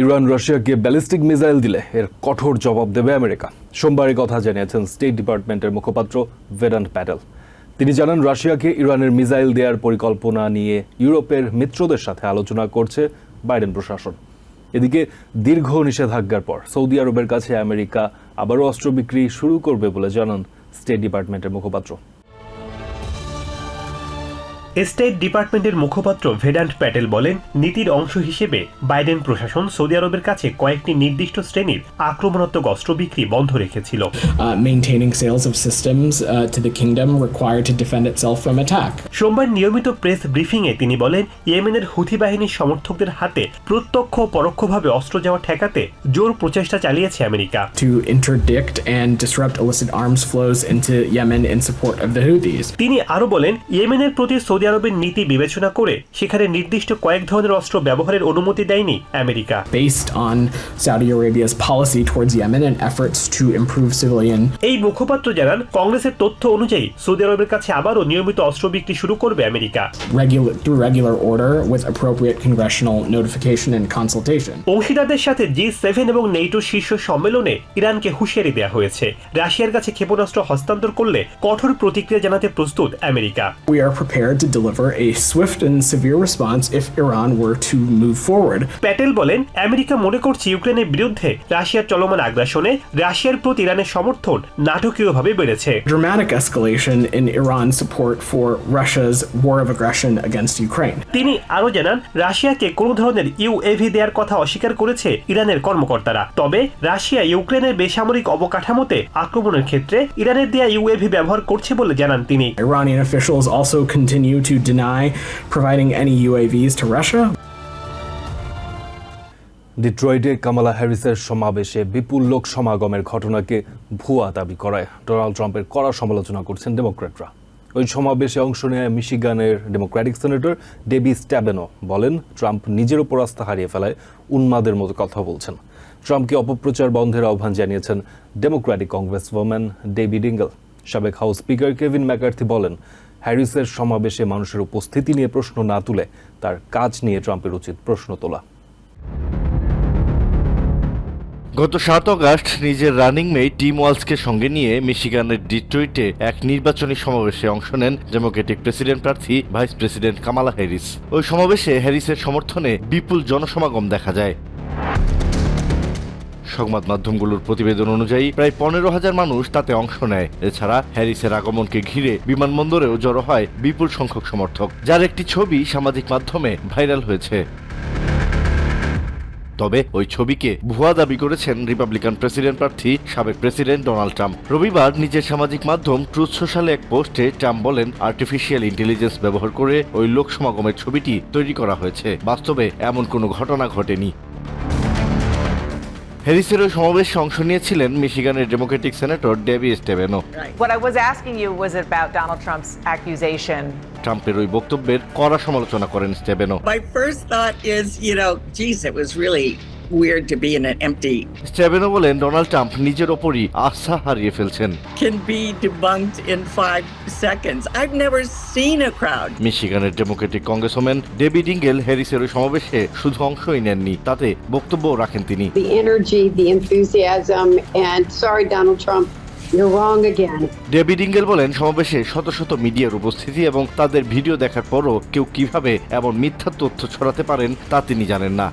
Iran রাশিয়াকে ballistic missile দিলে এর কঠোর জবাব দেবে আমেরিকা। সোমবার এই কথা জানিয়েছেন স্টেট ডিপার্টমেন্টের মুখপাত্র ভেদান্ত প্যাটেল। তিনি জানান, রাশিয়াকে ইরানের মিসাইল দেওয়ার পরিকল্পনা নিয়ে ইউরোপের মিত্রদের সাথে আলোচনা করছে বাইডেন প্রশাসন। এদিকে দীর্ঘ নিষেধাজ্ঞার পর সৌদি আরবের কাছে আমেরিকা আবারও অস্ত্র বিক্রি শুরু করবে বলে জানান স্টেট ডিপার্টমেন্টের মুখপাত্র। স্টেট ডিপার্টমেন্টের মুখপাত্র ভেদান্ত প্যাটেল বলেন, নীতির অংশ হিসেবে বাইডেন প্রশাসন সৌদি আরবের কাছে কয়েকটি নির্দিষ্ট শ্রেণীর আক্রমণাত্মক অস্ত্র বিক্রি বন্ধ রেখেছিল। Maintaining sales of systems to the kingdom required to defend itself from attack. সোমবার নিয়মিত প্রেস ব্রিফিংয়ে তিনি বলেন, ইয়েমেনের হুথি বাহিনীর সমর্থকদের হাতে প্রত্যক্ষ ও পরোক্ষভাবে অস্ত্র যাওয়া ঠেকাতে জোর প্রচেষ্টা চালিয়েছে America. To interdict and disrupt illicit arms flows into Yemen in support of the Houthis. তিনি আরো বলেন, ইয়েমেনের প্রতি সৌদি আরবের নীতি বিবেচনা করে সেখানে নির্দিষ্ট কয়েক ধরনের অস্ত্র ব্যবহারের অনুমতি দেয়নি America. Based on Saudi Arabia's policy towards Yemen and efforts to improve civilian. এই মুখপাত্র জানান, কংগ্রেসের তথ্য অনুযায়ী সৌদি আরবের কাছে আবারও নিয়মিত অস্ত্র বিক্রি শুরু করবে America. Through regular order with appropriate congressional notification and consultation. অংশীদারদের সাথে G7 এবং নেটো শীর্ষ সম্মেলনে ইরানকে হুঁশিয়ারি দেওয়া হয়েছে, রাশিয়ার কাছে ক্ষেপণাস্ত্র হস্তান্তর করলে কঠোর প্রতিক্রিয়া জানাতে প্রস্তুত America. We are prepared to deliver a swift and severe response if Iran were to move forward. Patel বলেন, আমেরিকা মনে করছে ইউক্রেনের বিরুদ্ধে রাশিয়ার চলমান আগ্রাসনে রাশিয়ার প্রতি ইরানের সমর্থন নাটকীয়ভাবে বেড়েছে। Dramatic escalation in Iran's support for Russia's war of aggression against Ukraine. তিনি আরো জানান, রাশিয়াকে কোনো ধরনের ইউএভি দেওয়ার কথা অস্বীকার করেছে ইরানের কর্মকর্তারা। তবে রাশিয়া ইউক্রেনের বেসামরিক অবকাঠামোতে আক্রমণের ক্ষেত্রে ইরানের দেয়া ইউএভি ব্যবহার করছে বলে জানান তিনি। Iranian officials also continue to deny providing any UAVs to Russia. ডিট্রয়েটে Kamala হ্যারিসের সমাবেশে বিপুল লোক সমাগমের ঘটনাকে ভুয়া দাবি করায় ডোনাল্ড ট্রাম্পের কড়া সমালোচনা করছেন ডেমোক্র্যাটরা। ওই সমাবেশে অংশ নেয় মিশিগানের ডেমোক্র্যাটিক সেনেটর ডেবি স্ট্যাবেনো বলেন, ট্রাম্প নিজের ওপর আস্থা হারিয়ে ফেলায় উন্মাদের মতো কথা বলছেন। ট্রাম্পকে অপপ্রচার বন্ধের আহ্বান জানিয়েছেন ডেমোক্র্যাটিক কংগ্রেসওম্যান ডেবি ডিঙ্গল। সাবেক হাউস স্পিকার কেভিন ম্যাকার্থি বলেন, হ্যারিসের সমাবেশে মানুষের উপস্থিতি নিয়ে প্রশ্ন না তুলে তার কাজ নিয়ে ট্রাম্পের উচিত প্রশ্ন তোলা। গত 7 আগস্ট নিজের রানিং মেট টিম ওয়ালসকে সঙ্গে নিয়ে মিশিগানের ডিট্রয়েটে এক নির্বাচনী সমাবেশে অংশ নেন ডেমোক্রেটিক প্রেসিডেন্ট প্রার্থী ভাইস প্রেসিডেন্ট কামালা হ্যারিস। ওই সমাবেশে হ্যারিসের সমর্থনে বিপুল জনসমাগম দেখা যায়। সংবাদ মাধ্যমগুলোর প্রতিবেদন অনুযায়ী প্রায় 15,000 মানুষ তাতে অংশ নেয়। এছাড়া হ্যারিসের আগমনকে ঘিরে বিমানবন্দরেও জড়ো হয় বিপুল সংখ্যক সমর্থক, যার একটি ছবি সামাজিক মাধ্যমে ভাইরাল হয়েছে। তবে ওই ছবিকে ভুয়া দাবি করেছেন রিপাবলিকান প্রেসিডেন্ট প্রার্থী সাবেক প্রেসিডেন্ট ডোনাল্ড ট্রাম্প। রবিবার নিজের সামাজিক মাধ্যম ট্রুথ সোশ্যালে এক পোস্টে ট্রাম্প বলেন, আর্টিফিশিয়াল ইন্টেলিজেন্স ব্যবহার করে ওই লোক সমাগমের ছবিটি তৈরি করা হয়েছে। বাস্তবে এমন কোনো ঘটনা ঘটেনি। হ্যারিসের ওই সমাবেশে অংশ নিয়েছিলেন মিশিগানের Democratic senator Debbie Stabenow. What I was asking you was about Donald Trump's accusation. ট্রাম্পের ওই বক্তব্যের কড়া সমালোচনা করেন স্টেভেনো। My first thought is, geez, it was really weird to be in an empty. স্টেভেনো বলেন, ডোনাল্ড ট্রাম্প নিজের ওপরই আস্থা হারিয়ে ফেলছেন। Can be debunked in 5 seconds. I've never seen a crowd. মিশিগানের ডেমোক্রেটিক কংগ্রেসম্যান ডেবি ডিঙ্গেল হ্যারিসের ওই সমাবেশে শুধু অংশই নেননি, তাতে বক্তব্যও রাখেন তিনি। The energy, the enthusiasm, and sorry, Donald Trump, you're wrong again. ডেবি ডিঙ্গেল বলেন, সমাবেশে শত শত মিডিয়ার উপস্থিতি এবং তাদের ভিডিও দেখার পরও কেউ কিভাবে এমন মিথ্যা তথ্য ছড়াতে পারেন তা তিনি জানেন না।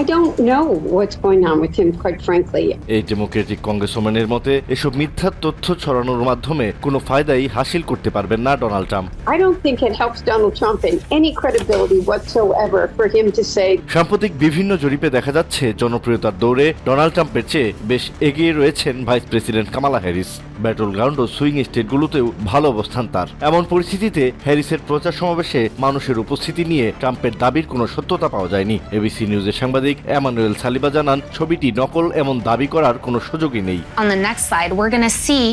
I don't know what's going on with him, quite frankly. এই ডেমোক্রেটিক কংগ্রেসম্যানের মতে এসব মিথ্যা তথ্য ছড়ানোর মাধ্যমে কোনো ফায়দাই হাসিল করতে পারবেন না Donald Trump. I don't think it helps Donald Trump in any credibility whatsoever for him to say. সাম্প্রতিক বিভিন্ন জরিপে দেখা যাচ্ছে জনপ্রিয়তার দৌড়ে ডোনাল্ড ট্রাম্পের চেয়ে বেশ এগিয়ে রয়েছেন vice president Kamala Harris. Battleground ও সুইং স্টেটগুলোতেও ভালো অবস্থান তার। এমন পরিস্থিতিতে হ্যারিসের প্রচার সমাবেশে মানুষের উপস্থিতি নিয়ে ট্রাম্পের দাবির কোনো সত্যতা পাওয়া যায়নি। এবিসি নিউজের সাংবাদিক এমানুয়েল সালিবা জানান, ছবিটি নকল এমন দাবি করার কোনো সুযোগই নেই। On the next slide, we're going to see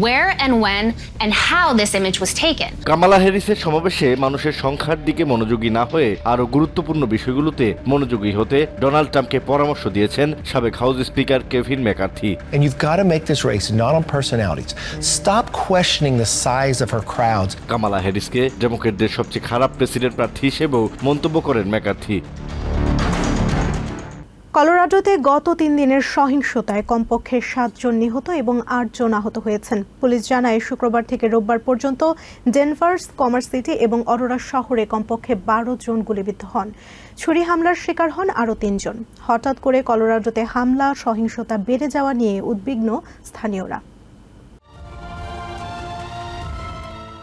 where and when and how this image was taken. Kamala হ্যারিসের সমাবেশে মানুষের সংখ্যার দিকে মনোযোগী না হয়ে আরো গুরুত্বপূর্ণ বিষয়গুলোতে মনোযোগী হতে ডোনাল্ড ট্রাম্পকে পরামর্শ দিয়েছেন সাবেক house speaker Kevin McCarthy. And you've got to make this race not on personalities. Stop questioning the size of her crowds. Kamala হ্যারিসকে ডেমোক্রেটদের সবচেয়ে খারাপ প্রেসিডেন্ট প্রার্থী হিসেবেও মন্তব্য করেন ম্যাকার্থি। কলোরাডোতে গত 3 দিনের সহিংসতায় কমপক্ষে 7 জন নিহত এবং 8 জন আহত হয়েছেন। পুলিশ জানায় শুক্রবার থেকে রোববার পর্যন্ত ডেনভার, কমার্স সিটি এবং অরোরা শহরে কমপক্ষে 12 জন গুলিবিদ্ধ হন। ছুরি হামলার শিকার হন আরও 3 জন। হঠাৎ করে কলোরাডোতে হামলা সহিংসতা বেড়ে যাওয়া নিয়ে উদ্বিগ্ন স্থানীয়রা।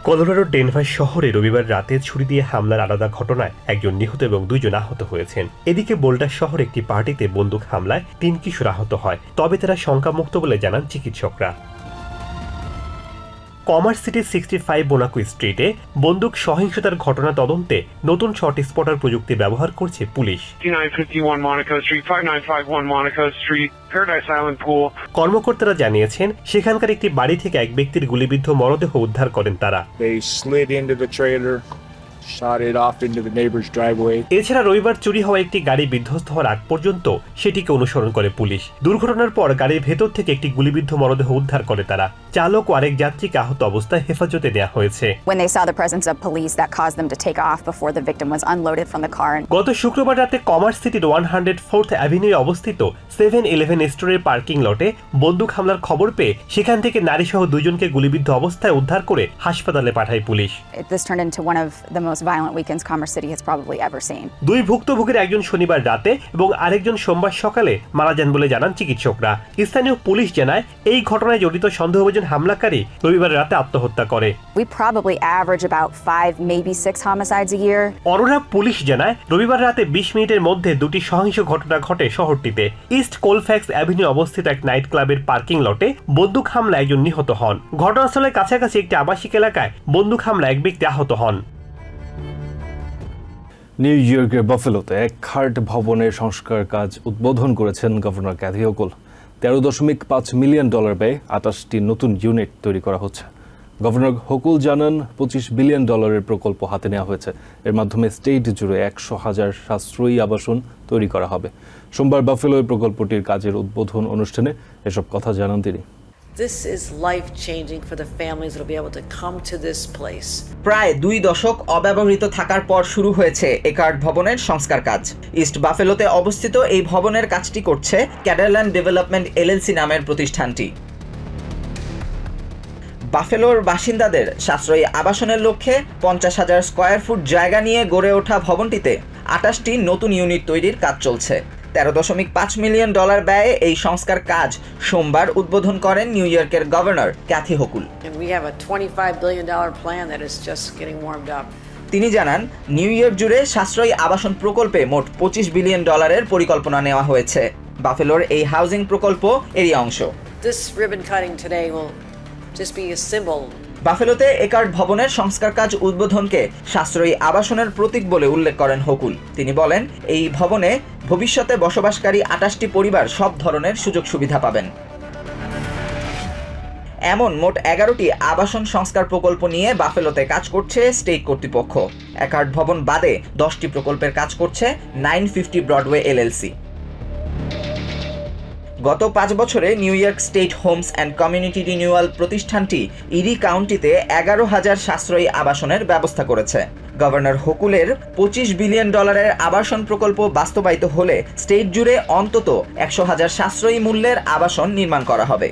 কলোরাডোর ডেনভার শহরে রবিবার রাতে ছুরি দিয়ে হামলার আলাদা ঘটনায় একজন নিহত এবং 2 জন আহত হয়েছেন। এদিকে বোল্ডার শহরে একটি পার্টিতে বন্দুক হামলায় 3 কিশোর আহত হয়, তবে তারা শঙ্কামুক্ত বলে জানান চিকিৎসকরা। কমার্স সিটির 65 বোনাকো স্ট্রিটে বন্দুক সহিংসতার ঘটনা তদন্তে নতুন শর্ট স্পটার প্রযুক্তি ব্যবহার করছে police. 5951 Monaco Street, 5951 Monaco Street, Paradise Island Pool. কর্মকর্তারা জানিয়েছেন সেখানকার একটি বাড়ি থেকে এক ব্যক্তির গুলিবিদ্ধ মরদেহ উদ্ধার করেন তারা। They slid into the trailer, shot it off into the neighbor's driveway. এছাড়া রবিবার চুরি হওয়া একটি গাড়ি বিধ্বস্ত হওয়ার আগ পর্যন্ত সেটিকে অনুসরণ করে পুলিশ। দুর্ঘটনার পর গাড়ির ভেতর থেকে একটি গুলিবিদ্ধ মরদেহ উদ্ধার করে তারা। চালক ও আরেক যাত্রীকে আহত অবস্থায় হেফাজতে নেওয়া হয়েছে। When they saw the presence of police, that caused them to take off before the victim was unloaded from the car. গত শুক্রবার রাতে কমার্স সিটির 104th অ্যাভিনিউয়ে অবস্থিত 7-Eleven স্টোরের পার্কিং লটে বন্দুক হামলার খবর পেয়ে সেখান থেকে নারীসহ 2 জনকে গুলিবিদ্ধ অবস্থায় উদ্ধার করে হাসপাতালে পাঠায় police. This turned into one of the most violent weekends Commerce City has probably ever seen. 2 ভুক্তভোগীর একজন শনিবার রাতে এবং আরেকজন সোমবার সকালে মারা যান বলে জানান চিকিৎসকরা। স্থানীয় পুলিশ জানায় এই ঘটনায় জড়িত সন্দেহভাজন হামলাকারী রবিবার রাতে আত্মহত্যা করে। We probably average about 5, maybe 6 homicides a year. Aurora police জানায় রবিবার রাতে 20 মিনিটের মধ্যে 2টি সহিংস ঘটনা ঘটে শহরটিতে। ইস্ট কোলফ্যাক্স অ্যাভিনিউ অবস্থিত এক নাইট ক্লাবের পার্কিং লটে বন্দুক হামলায় একজন নিহত হন। ঘটনাস্থলের কাছাকাছি একটি আবাসিক এলাকায় বন্দুক হামলায় এক ব্যক্তি আহত হন। নিউ ইয়র্কের বাফেলোতে এক খার্ট ভবনের সংস্কার কাজ উদ্বোধন করেছেন গভর্নর ক্যাথি হোকুল। $13.5 মিলিয়ন ব্যয়ে 28টি নতুন ইউনিট তৈরি করা হচ্ছে। গভর্নর হোকুল জানান $25 বিলিয়ন প্রকল্প হাতে নেওয়া হয়েছে। এর মাধ্যমে স্টেট জুড়ে 100,000 সাশ্রয়ী আবাসন তৈরি করা হবে। সোমবার বাফেলোয় প্রকল্পটির কাজের উদ্বোধন অনুষ্ঠানে এসব কথা জানান তিনি। This is life-changing for the families that will be able to come to this place. প্রায় 2 দশক অব্যবহৃত থাকার পর শুরু হয়েছে একার্ট ভবনের সংস্কার কাজ। ইস্ট বাফেলোতে অবস্থিত এই ভবনের কাজটি করছে ক্যাডারল্যান্ড ডেভেলপমেন্ট এলএলসি নামের প্রতিষ্ঠানটি। বাফেলোর বাসিন্দাদের সাশ্রয়ী আবাসনের লক্ষ্যে 50,000 স্কয়ার ফুট জায়গা নিয়ে গড়ে ওঠা ভবনটিতে 28টি নতুন ইউনিট তৈরির কাজ চলছে। $13.5 মিলিয়ন ব্যয়ে এই সংস্কার কাজ সোমবার উদ্বোধন করেন নিউ ইয়র্কের governor Kathy Hochul. We have a $25 billion plan that is just getting warmed up. তিনি জানান নিউ ইয়র্ক জুড়ে সাশ্রয়ী আবাসন প্রকল্পে মোট $25 বিলিয়ন পরিকল্পনা নেওয়া হয়েছে। বাফেলোর এই হাউজিং প্রকল্প এরই অংশ। This ribbon cutting today will just be a symbol. বাফেলোতে একার্ট ভবনের সংস্কার কাজ উদ্বোধনকে সাশ্রয়ী আবাসনের প্রতীক বলে উল্লেখ করেন হোকুল। তিনি বলেন এই ভবনে ভবিষ্যতে বসবাসকারী 28টি পরিবার সব ধরনের সুযোগ সুবিধা পাবেন। এমন মোট 11টি আবাসন সংস্কার প্রকল্প নিয়ে বাফেলোতে কাজ করছে স্টেট কর্তৃপক্ষ। একার্ট ভবন বাদে 10টি প্রকল্পের কাজ করছে 950 ব্রডওয়ে এলএলসি। গত 5 বছরে new York state Holmes and community renewal প্রতিষ্ঠানটি ইরি কাউন্টিতে 11,000 সাশ্রয়ী আবাসনের ব্যবস্থা করেছে। গভর্নর হোকুলের $25 বিলিয়ন আবাসন প্রকল্প বাস্তবায়িত হলে স্টেট জুড়ে অন্তত 100,000 সাশ্রয়ী মূল্যের আবাসন নির্মাণ করা হবে।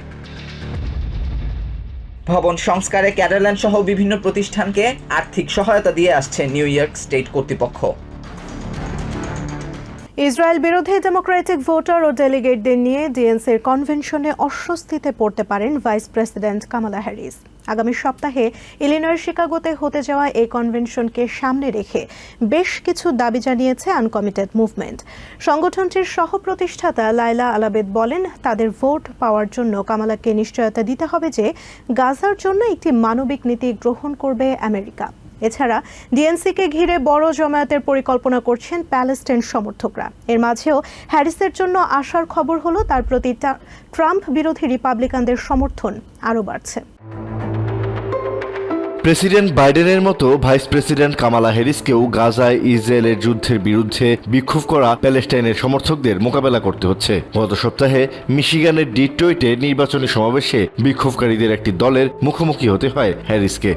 ভবন সংস্কারে ক্যাডারল্যান্ড সহ বিভিন্ন প্রতিষ্ঠানকে আর্থিক সহায়তা দিয়ে আসছে নিউ ইয়র্ক স্টেট কর্তৃপক্ষ। ইসরায়েল বিরোধী ডেমোক্রেটিক ভোটার ও ডেলিগেটদের নিয়ে ডিএনসির কনভেনশনে অস্বস্তিতে পড়তে পারেন ভাইস প্রেসিডেন্ট কামালা হ্যারিস। আগামী সপ্তাহে ইলিনয়ের শিকাগোতে হতে যাওয়া এই কনভেনশনকে সামনে রেখে বেশ কিছু দাবি জানিয়েছে আনকমিটেড মুভমেন্ট। সংগঠনটির সহ প্রতিষ্ঠাতা লাইলা আলাবেদ বলেন, তাদের ভোট পাওয়ার জন্য কামালাকে নিশ্চয়তা দিতে হবে যে গাজার জন্য একটি মানবিক নীতি গ্রহণ করবে আমেরিকা। এছাড়া ডিএনসিকে ঘিরে বড় জমায়েতের পরিকল্পনা করছেন প্যালেস্টাইন সমর্থকরা। এর মাঝেও হ্যারিসের জন্য আশার খবর হলো তার প্রতি ট্রাম্প বিরোধী রিপাবলিকানদের সমর্থন আরও বাড়ছে। প্রেসিডেন্ট বাইডেনের মতো ভাইস প্রেসিডেন্ট কামালা হ্যারিসকেও গাজায় ইসরায়েলের যুদ্ধের বিরুদ্ধে বিক্ষোভ করা প্যালেস্টাইনের সমর্থকদের মোকাবেলা করতে হচ্ছে। গত সপ্তাহে মিশিগানের ডিট্রয়েটে নির্বাচনী সমাবেশে বিক্ষোভকারীদের একটি দলের মুখোমুখি হতে হয় হ্যারিসকে।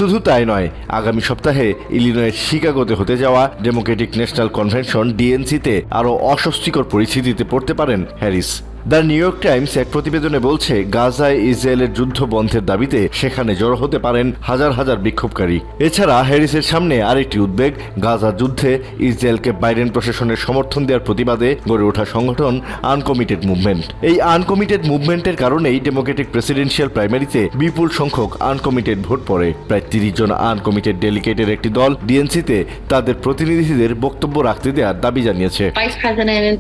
শুধু তাই নয়, আগামী সপ্তাহে ইলিনয়ের শিকাগোতে হতে যাওয়া ডেমোক্রেটিক ন্যাশনাল কনভেনশন ডিএনসিতে আরও অস্বস্তিকর পরিস্থিতিতে পড়তে পারেন Harris. The new York Times এক প্রতিবেদনে বলছে, গাজায় ইসরায়েলের যুদ্ধ বন্ধের দাবিতে সেখানে জড়ো হতে পারেন হাজার হাজার বিক্ষোভকারী। এছাড়া হ্যারিসের সামনে আরেকটি উদ্বেগ, গাজার যুদ্ধে ইসরায়েলকে বাইডেন প্রশাসনের সমর্থন দেওয়ার প্রতিবাদে গড়ে ওঠা সংগঠন আনকমিটেড মুভমেন্ট। এই আনকমিটেড মুভমেন্টের কারণেই ডেমোক্রেটিক প্রেসিডেন্সিয়াল প্রাইমারিতে বিপুল সংখ্যক আনকমিটেড ভোট পড়ে। প্রায় 30 জন আনকমিটেড ডেলিগেটের একটি দল ডিএনসিতে তাদের প্রতিনিধিদের বক্তব্য রাখতে দেওয়ার দাবি জানিয়েছে। Vice President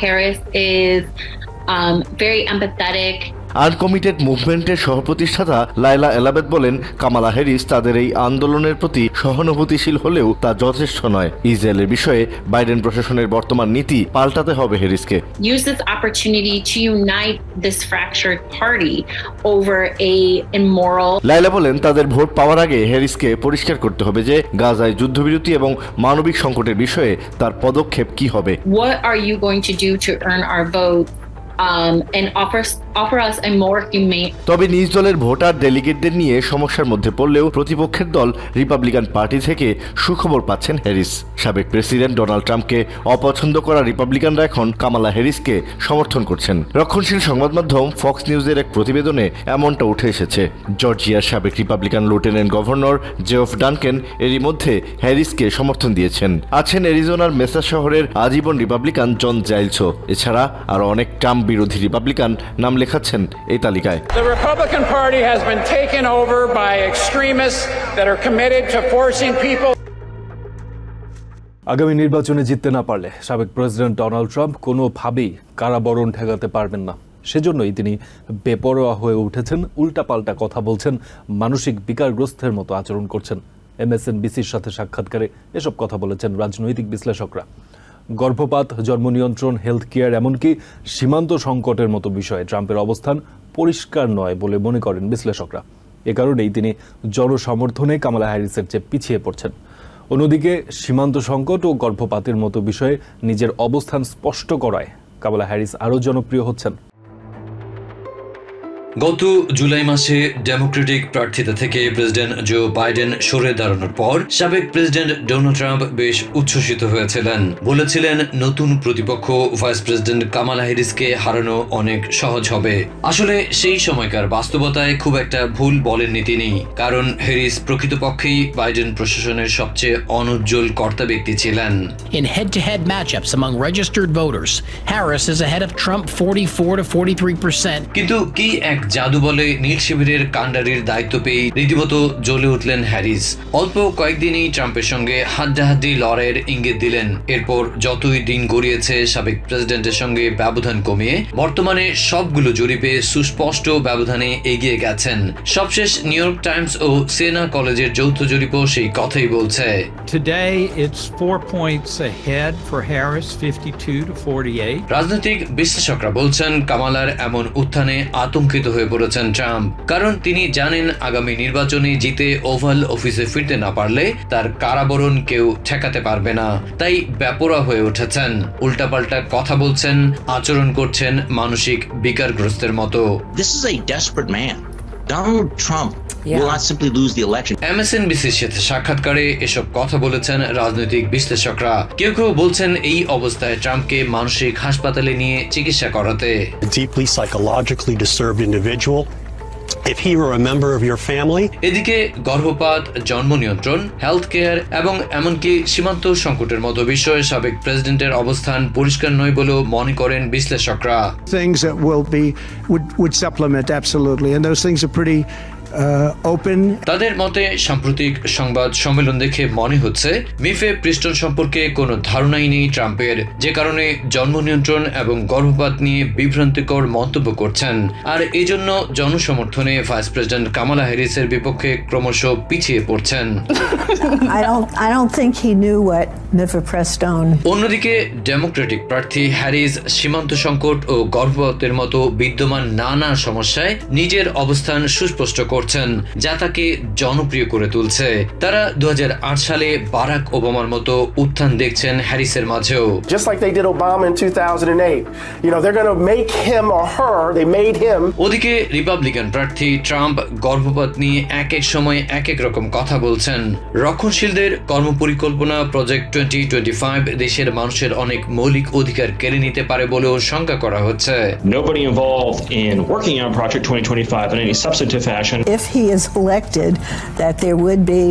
Harris is very empathetic. Uncommitted মুভমেন্টের সহপ্রতিষ্ঠাতা লায়লা এলাবেদ বলেন, কামালা হ্যারিস তাদের এই আন্দোলনের প্রতি সহানুভূতিশীল হলেও তা যথেষ্ট নয়। ইসরায়েলের বিষয়ে বাইডেন প্রশাসনের বর্তমান নীতি পাল্টাতে হবে হ্যারিসকে। Use this opportunity to unite this fractured party over a immoral. Laila বলেন, তাদের ভোট পাওয়ার আগে হ্যারিসকে পরিষ্কার করতে হবে যে গাজায় যুদ্ধবিরতি এবং মানবিক সংকটের বিষয়ে তার পদক্ষেপ কি হবে। What are you going to do to earn our vote? And offer us a more humane. তবে নিজ দলের ভোটার ডেলিগেটদের নিয়ে সমস্যার মধ্যে পড়লেও প্রতিপক্ষের দল রিপাবলিকান পার্টি থেকে সুখবর পাচ্ছেন হ্যারিস। সাবেক প্রেসিডেন্ট ডোনাল্ড ট্রাম্পকে অপছন্দ করা রিপাবলিকানরা এখন কামালা হ্যারিসকে সমর্থন করছেন। রক্ষণশীল সংবাদ মাধ্যম ফক্স নিউজের এক প্রতিবেদনে এমনটা উঠে এসেছে। জর্জিয়ার সাবেক রিপাবলিকান লেফটেন্যান্ট গভর্নর জেফ ডানকেন এরই মধ্যে হ্যারিসকে সমর্থন দিয়েছেন। আছেন অ্যারিজোনার মেসা শহরের আজীবন রিপাবলিকান জন জাইলসও। এছাড়া আরও অনেক ট্রাম্প বিরোধী রিপাবলিকান নাম লেখাচ্ছেন এই তালিকায়। The Republican Party has been taken over by extremists that are committed to forcing people. আগামী নির্বাচনে জিততে না পারলে সাবেক প্রেসিডেন্ট ডোনাল্ড ট্রাম্প কোনোভাবেই কারাবরণ ঠেকাতে পারবেন না। সেজন্যই তিনি বেপরোয়া হয়ে উঠেছেন, উল্টাপাল্টা কথা বলছেন, মানসিক বিকারগ্রস্তের মতো আচরণ করছেন। MSNBCর সাথে সাক্ষাৎকারে এসব কথা বলেছেন রাজনৈতিক বিশ্লেষকরা। গর্ভপাত, জন্ম নিয়ন্ত্রণ, হেলথ কেয়ার, এমনকি সীমান্ত সংকটের মতো বিষয়ে ট্রাম্পের অবস্থান পরিষ্কার নয় বলে মনে করেন বিশ্লেষকরা। এ কারণেই তিনি জনসমর্থনে কামালা হ্যারিসের চেয়ে পিছিয়ে পড়ছেন। অন্যদিকে সীমান্ত সংকট ও গর্ভপাতের মতো বিষয়ে নিজের অবস্থান স্পষ্ট করায় কামালা হ্যারিস আরও জনপ্রিয় হচ্ছেন। গত জুলাই মাসে ডেমোক্রেটিক প্রার্থিতা থেকে প্রেসিডেন্ট জো বাইডেন সরে দাঁড়ানোর পর সাবেক প্রেসিডেন্ট ডোনাল্ড ট্রাম্প বেশ উচ্ছ্বসিত হয়েছিলেন। বলেছিলেন, নতুন প্রতিপক্ষ ভাইস প্রেসিডেন্ট কামালা হ্যারিসকে হারানো অনেক সহজ হবে। আসলে সেই সময়কার বাস্তবতায় খুব একটা ভুল বলেননি তিনি, কারণ হ্যারিস প্রকৃতপক্ষেই বাইডেন প্রশাসনের সবচেয়ে অনুজ্জ্বল কর্তা ব্যক্তি ছিলেন। In head-to-head matchups among registered voters, Harris is ahead of Trump 44 to 43%. কিন্তু কি এক জাদু বলে নীল শিবিরের কাণ্ডারির দায়িত্ব পেয়ে রীতিমতো জ্বলে উঠলেন হ্যারিস। অল্প কয়েকদিনই ট্রাম্পের সঙ্গে হাড্ডাহাড্ডি লড়াইয়ের ইঙ্গিত দিলেন। এরপর যতই দিন গড়িয়েছে সাবেক প্রেসিডেন্টের সঙ্গে ব্যবধান কমিয়ে বর্তমানে সবগুলো জরিপে সুস্পষ্ট ব্যবধানে এগিয়ে গেছেন। সবশেষ নিউ ইয়র্ক টাইমস ও সেনা কলেজের যৌথ জরিপও সেই কথাই বলছে। Today it's 4 points ahead for Harris, 52 to 48. রাজনৈতিক বিশ্লেষকরা বলছেন, কামালার এমন উত্থানে আতঙ্কিত হয়ে পড়েছেন ট্রাম্প, কারণ তিনি জানেন আগামী নির্বাচনে জিতে ওভাল অফিসে ফিরতে না পারলে তার কারাবরণ কেউ ঠেকাতে পারবে না। তাই বেপরোয়া হয়ে উঠেছেন, উল্টাপাল্টা কথা বলছেন, আচরণ করছেন মানসিক বিকারগ্রস্তের মতো। This is a desperate man. Donald Trump will not simply lose the election. MSNBCর সাথে সাক্ষাৎকারে এসব কথা বলেছেন রাজনৈতিক বিশ্লেষকরা। কেউ কেউ বলছেন এই অবস্থায় ট্রাম্পকে মানসিক হাসপাতালে নিয়ে চিকিৎসা করাতে। A deeply psychologically disturbed individual. If he were a member of your family. এদিকে গর্ভপাত, জন্ম নিয়ন্ত্রণ, হেলথ কেয়ার এবং এমনকি সীমান্ত সংকটের মতো বিষয়ে সাবেক প্রেসিডেন্টের অবস্থান পরিষ্কার নয় বলেও মনে করেন বিশ্লেষকরা। Things that would supplement absolutely, and those things are pretty open. তাদের মতে সাম্প্রতিক সংবাদ সম্মেলন দেখে মনে হচ্ছে মিফে প্রিস্টন সম্পর্কে কোনো ধারণাই নেই ট্রাম্পের, যে কারণে জন্ম নিয়ন্ত্রণ এবং গর্ভপাত নিয়ে বিভ্রান্তিকর মন্তব্য করছেন। আর এই জন্য জনসমর্থনে ভাইস প্রেসিডেন্ট কামালা হ্যারিসের বিপক্ষে ক্রমশ পিছিয়ে পড়ছেন। I don't think he knew what mifepristone. অন্যদিকে ডেমোক্রেটিক প্রার্থী হ্যারিস সীমান্ত সংকট ও গর্ভপাতের মতো বিদ্যমান নানা সমস্যায় নিজের অবস্থান সুস্পষ্ট করছেন। করছেন, যা তাকে জনপ্রিয় করে তুলছে। তারা 2008 সালে বারাক ওবামার মতো উত্থান দেখছেন হ্যারিসের মাঝেও। Just like they did Obama in 2008. You know, they're going to make him or her, they made him. ওদিকে রিপাবলিকান প্রার্থী ট্রাম্প গর্ভপাত নিয়ে এক এক সময় এক এক রকম কথা বলছেন। রক্ষণশীলদের কর্মপরিকল্পনা প্রজেক্ট 2025 দেশের মানুষের অনেক মৌলিক অধিকার কেড়ে নিতে পারে বলেও শঙ্কা করা হচ্ছে। Nobody involved in working on Project 2025 in any substantive fashion. If he is elected, that there would be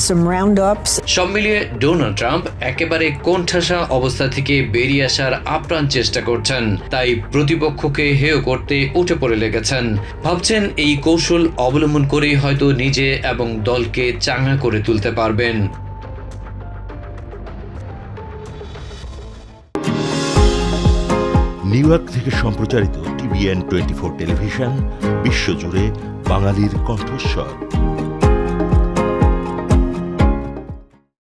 some roundups. সব মিলিয়ে ডোনাল্ড ট্রাম্প একেবারে কোণঠাসা অবস্থা থেকে বেরিয়ে আসার আপ্রাণ চেষ্টা করছেন, তাই প্রতিপক্ষকে হেয় করতে উঠে পড়ে লেগেছেন। ভাবছেন এই কৌশল অবলম্বন করে হয়তো নিজে এবং দলকে চাঙ্গা করে তুলতে পারবেন। নিউ ইয়র্ক থেকে সম্প্রচারিত TVN 24 টেলিভিশন বিশ্বজুড়ে বাঙালির কণ্ঠস্বর।